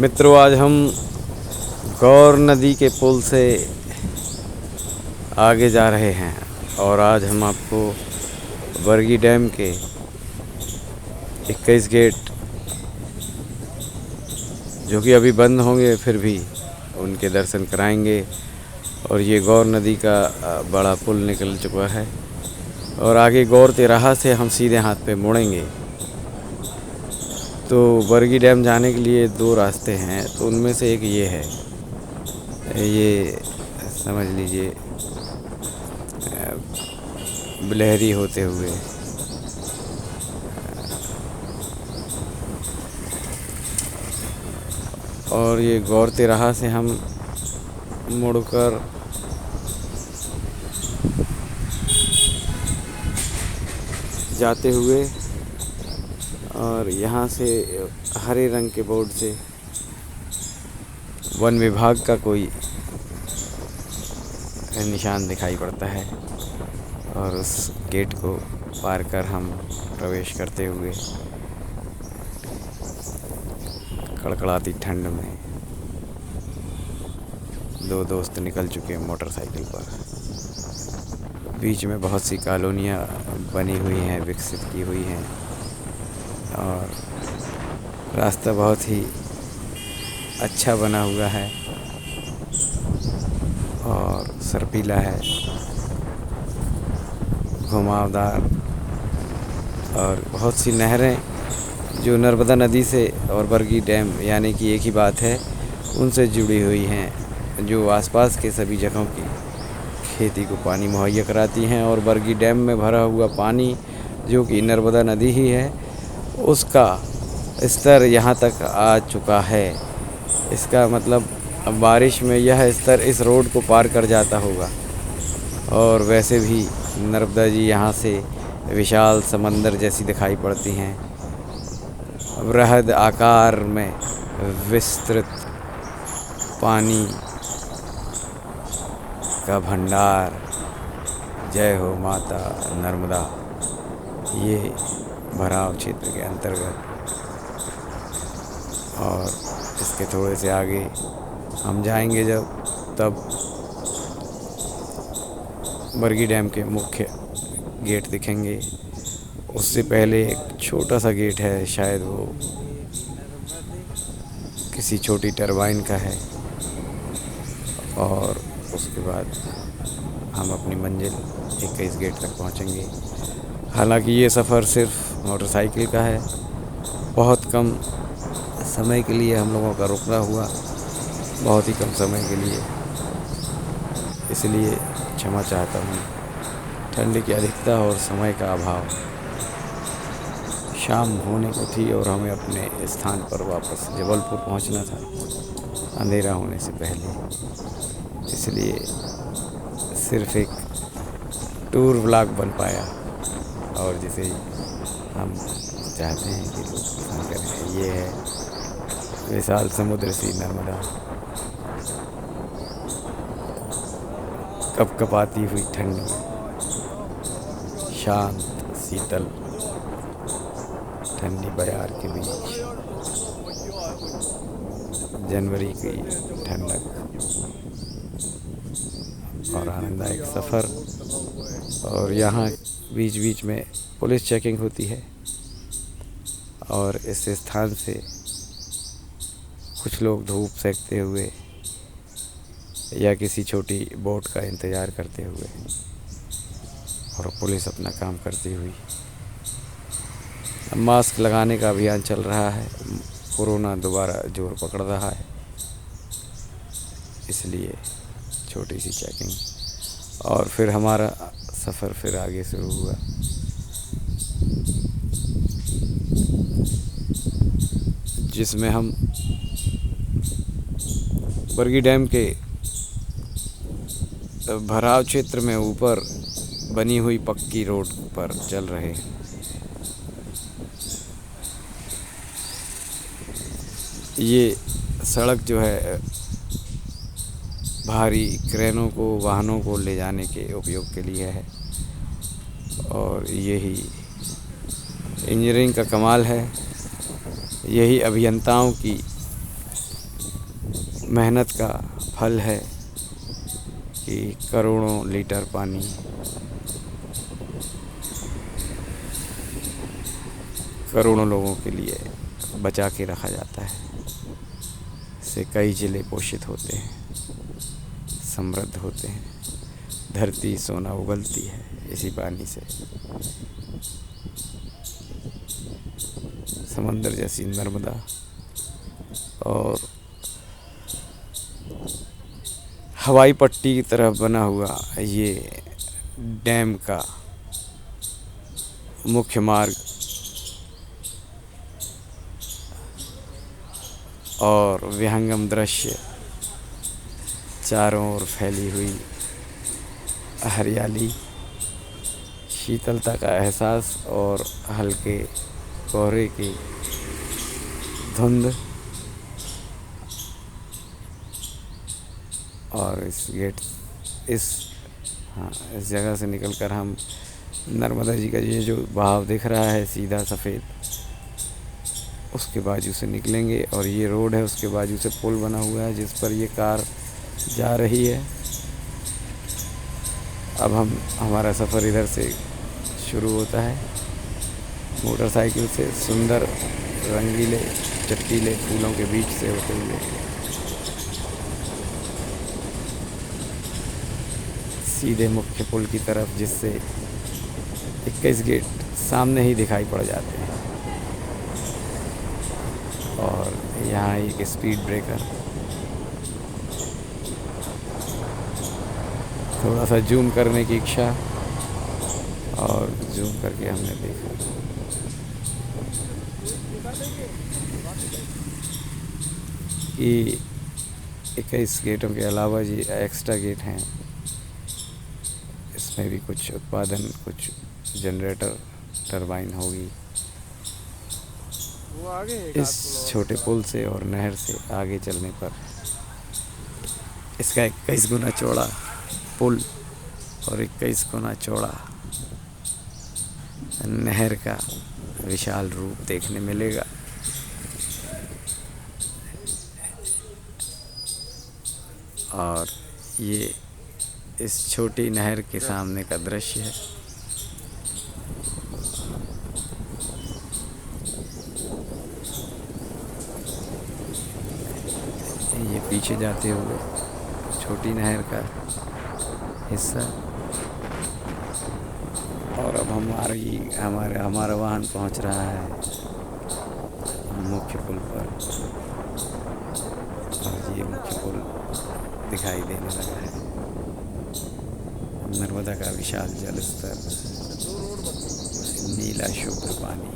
मित्रों, आज हम गौर नदी के पुल से आगे जा रहे हैं और आज हम आपको बरगी डैम के 21 गेट, जो कि अभी बंद होंगे, फिर भी उनके दर्शन कराएंगे। और ये गौर नदी का बड़ा पुल निकल चुका है और आगे गौर तिराहा से हम सीधे हाथ पे मुड़ेंगे। तो बरगी डैम जाने के लिए 2 रास्ते हैं, तो उनमें से एक ये है, ये समझ लीजिए बिलहरी होते हुए और ये गौर तिराहा से हम मुड़कर जाते हुए और यहाँ से हरे रंग के बोर्ड से वन विभाग का कोई निशान दिखाई पड़ता है और उस गेट को पार कर हम प्रवेश करते हुए कड़कड़ाती ठंड में 2 दोस्त निकल चुके हैं मोटरसाइकिल पर। बीच में बहुत सी कॉलोनियाँ बनी हुई हैं, विकसित की हुई हैं और रास्ता बहुत ही अच्छा बना हुआ है और सर्पीला है, घुमावदार, और बहुत सी नहरें जो नर्मदा नदी से और बरगी डैम यानी कि एक ही बात है, उनसे जुड़ी हुई हैं, जो आसपास के सभी जगहों की खेती को पानी मुहैया कराती हैं। और बरगी डैम में भरा हुआ पानी, जो कि नर्मदा नदी ही है, उसका स्तर यहाँ तक आ चुका है। इसका मतलब अब बारिश में यह स्तर इस रोड को पार कर जाता होगा। और वैसे भी नर्मदा जी यहाँ से विशाल समंदर जैसी दिखाई पड़ती हैं, वृहद आकार में विस्तृत पानी का भंडार। जय हो माता नर्मदा। ये भराव क्षेत्र के अंतर्गत और इसके थोड़े से आगे हम जाएंगे तब बरगी डैम के मुख्य गेट दिखेंगे। उससे पहले एक छोटा सा गेट है, शायद वो किसी छोटी टरबाइन का है। और उसके बाद हम अपनी मंजिल 21 गेट तक पहुंचेंगे। हालांकि ये सफ़र सिर्फ मोटरसाइकिल का है, बहुत कम समय के लिए हम लोगों का रुकना हुआ, बहुत ही कम समय के लिए, इसलिए क्षमा चाहता हूँ। ठंड की अधिकता और समय का अभाव, शाम होने को थी और हमें अपने स्थान पर वापस जबलपुर पहुंचना था अंधेरा होने से पहले, इसलिए सिर्फ एक टूर व्लॉग बन पाया और जिसे हम चाहते हैं कि लोग पसंद करें। ये है विशाल समुद्र सी नर्मदा, कपकपाती हुई ठंड में शांत शीतल ठंडी बयार के बीच जनवरी की ठंडक और आनंददायक सफ़र। और यहाँ बीच बीच में पुलिस चेकिंग होती है और इस स्थान से कुछ लोग धूप सेकते हुए या किसी छोटी बोट का इंतज़ार करते हुए और पुलिस अपना काम करती हुई। मास्क लगाने का अभियान चल रहा है, कोरोना दोबारा जोर पकड़ रहा है, इसलिए छोटी सी चेकिंग और फिर हमारा सफ़र फिर आगे शुरू हुआ। जिसमें हम बरगी डैम के भराव क्षेत्र में ऊपर बनी हुई पक्की रोड पर चल रहे हैं। ये सड़क जो है भारी क्रेनों को, वाहनों को ले जाने के उपयोग के लिए है और यही इंजीनियरिंग का कमाल है। यही अभियंताओं की मेहनत का फल है कि करोड़ों लीटर पानी करोड़ों लोगों के लिए बचा के रखा जाता है। इससे कई जिले पोषित होते हैं, समृद्ध होते हैं। धरती सोना उगलती है इसी पानी से। समंदर जैसी नर्मदा और हवाई पट्टी की तरह बना हुआ ये डैम का मुख्य मार्ग और विहंगम दृश्य, चारों ओर फैली हुई हरियाली, शीतलता का एहसास और हल्के कोहरे की धुंध, और इस जगह से निकलकर हम नर्मदा जी का ये जो बहाव दिख रहा है सीधा सफ़ेद, उसके बाजू से निकलेंगे और ये रोड है, उसके बाजू से पुल बना हुआ है जिस पर ये कार जा रही है। अब हमारा सफ़र इधर से शुरू होता है, मोटरसाइकिल से सुंदर रंगीले चटकीले फूलों के बीच से होते हुए सीधे मुख्य पुल की तरफ, जिससे 21 गेट सामने ही दिखाई पड़ जाते हैं। और यहाँ एक स्पीड ब्रेकर, थोड़ा सा जूम करने की इच्छा और जूम करके हमने देखा कि 21 गेटों के अलावा जी एक्स्ट्रा गेट हैं। इसमें भी कुछ उत्पादन, कुछ जनरेटर टरबाइन होगी। इस छोटे पुल से और नहर से आगे चलने पर इसका 21 गुना चौड़ा पुल और 21 गुना चौड़ा नहर का विशाल रूप देखने मिलेगा। और ये इस छोटी नहर के सामने का दृश्य है। ये पीछे जाते हुए छोटी नहर का हिस्सा, और अब हमारा वाहन पहुंच रहा है मुख्य पुल पर, और ये मुख्य पुल दिखाई देने लगा है। नर्मदा का विशाल जल स्तर, नीला शुभ्र पानी,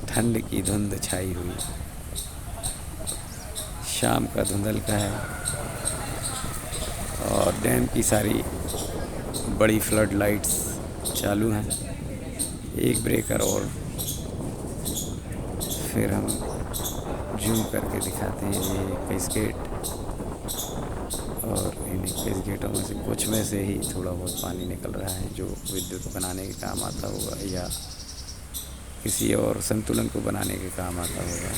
ठंड की धुंध छाई हुई, शाम का धुंधलका है और डैम की सारी बड़ी फ्लड लाइट्स चालू हैं। एक ब्रेकर और फिर हम जूम करके दिखाते हैं ये 21 गेट, और इन 21 गेटों में से कुछ में से ही थोड़ा बहुत पानी निकल रहा है जो विद्युत बनाने के काम आता होगा या किसी और संतुलन को बनाने के काम आता होगा।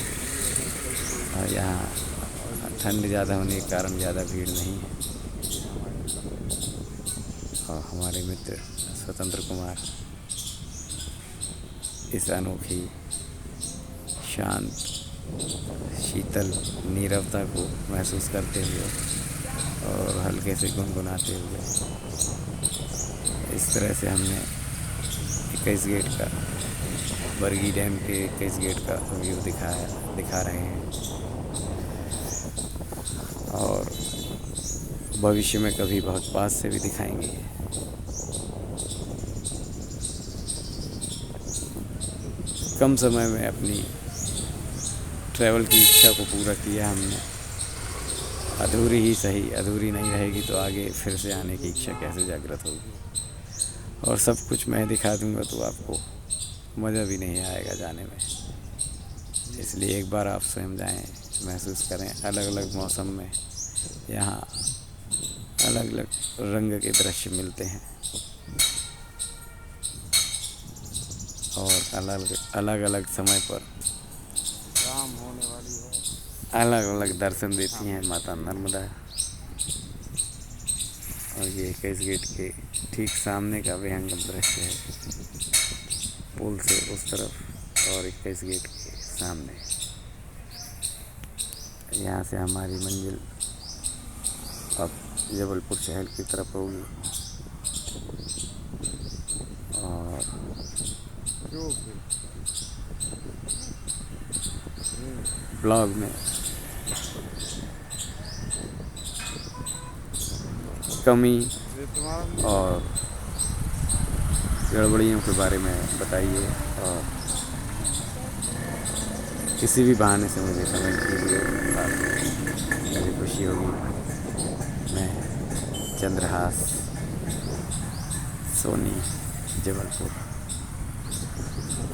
और यहाँ ठंड ज़्यादा होने के कारण ज़्यादा भीड़ नहीं है। और हमारे मित्र स्वतंत्र कुमार इस अनोखी शांत शीतल नीरवता को महसूस करते हुए और हल्के से गुनगुनाते हुए इस तरह से हमने 21 गेट का, बरगी डैम के 21 गेट का व्यू दिखा रहे हैं। और भविष्य में कभी बहुत पास से भी दिखाएंगे। कम समय में अपनी ट्रैवल की इच्छा को पूरा किया हमने। अधूरी ही सही, अधूरी नहीं रहेगी तो आगे फिर से आने की इच्छा कैसे जागृत होगी। और सब कुछ मैं दिखा दूंगा तो आपको मज़ा भी नहीं आएगा जाने में। इसलिए एक बार आप स्वयं जाएं, महसूस करें। अलग अलग मौसम में यहाँ अलग अलग रंग के दृश्य मिलते हैं। और अलग अलग अलग समय पर शाम होने वाली है। अलग अलग दर्शन देती हैं माता नर्मदा। और ये 21 गेट के ठीक सामने का विहंगम दृश्य है, पुल से उस तरफ और 21 गेट के सामने। यहाँ से हमारी मंजिल अब जबलपुर शहर की तरफ होगी। और जो फिर ब्लॉग में कमी और गड़बड़ियों के बारे में बताइए, और किसी भी बहाने से मुझे कमेंट कीजिए, मुझे खुशी होगी। मैं चंद्रहास सोनी जबलपुर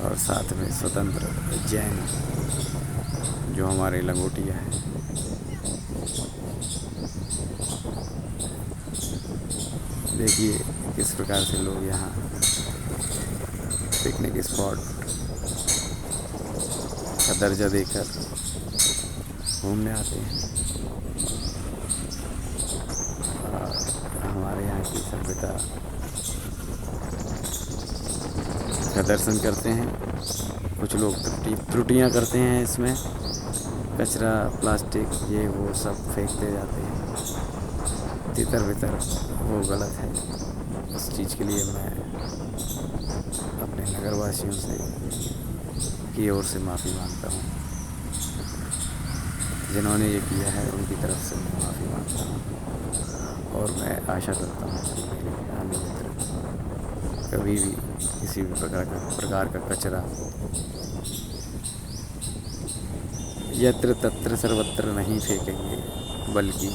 और साथ में स्वतंत्र जैन जो हमारे लंगोटिया हैं। देखिए किस प्रकार से लोग यहाँ पिकनिक स्पॉट का दर्जा देकर घूमने आते हैं। हमारे यहाँ की सभ्यता का दर्शन करते हैं। कुछ लोग त्रुटियाँ करते हैं, इसमें कचरा प्लास्टिक ये वो सब फेंकते जाते हैं तितर बितर, वो गलत है। उस चीज़ के लिए मैं अपने नगरवासियों से की ओर से माफ़ी मांगता हूँ। जिन्होंने ये किया है उनकी तरफ से मैं माफ़ी मांगता हूँ, और मैं आशा करता हूँ कि मेरे आने मित्र कभी भी किसी भी प्रकार का कचरा यत्र तत्र सर्वत्र नहीं फेंकेंगे, बल्कि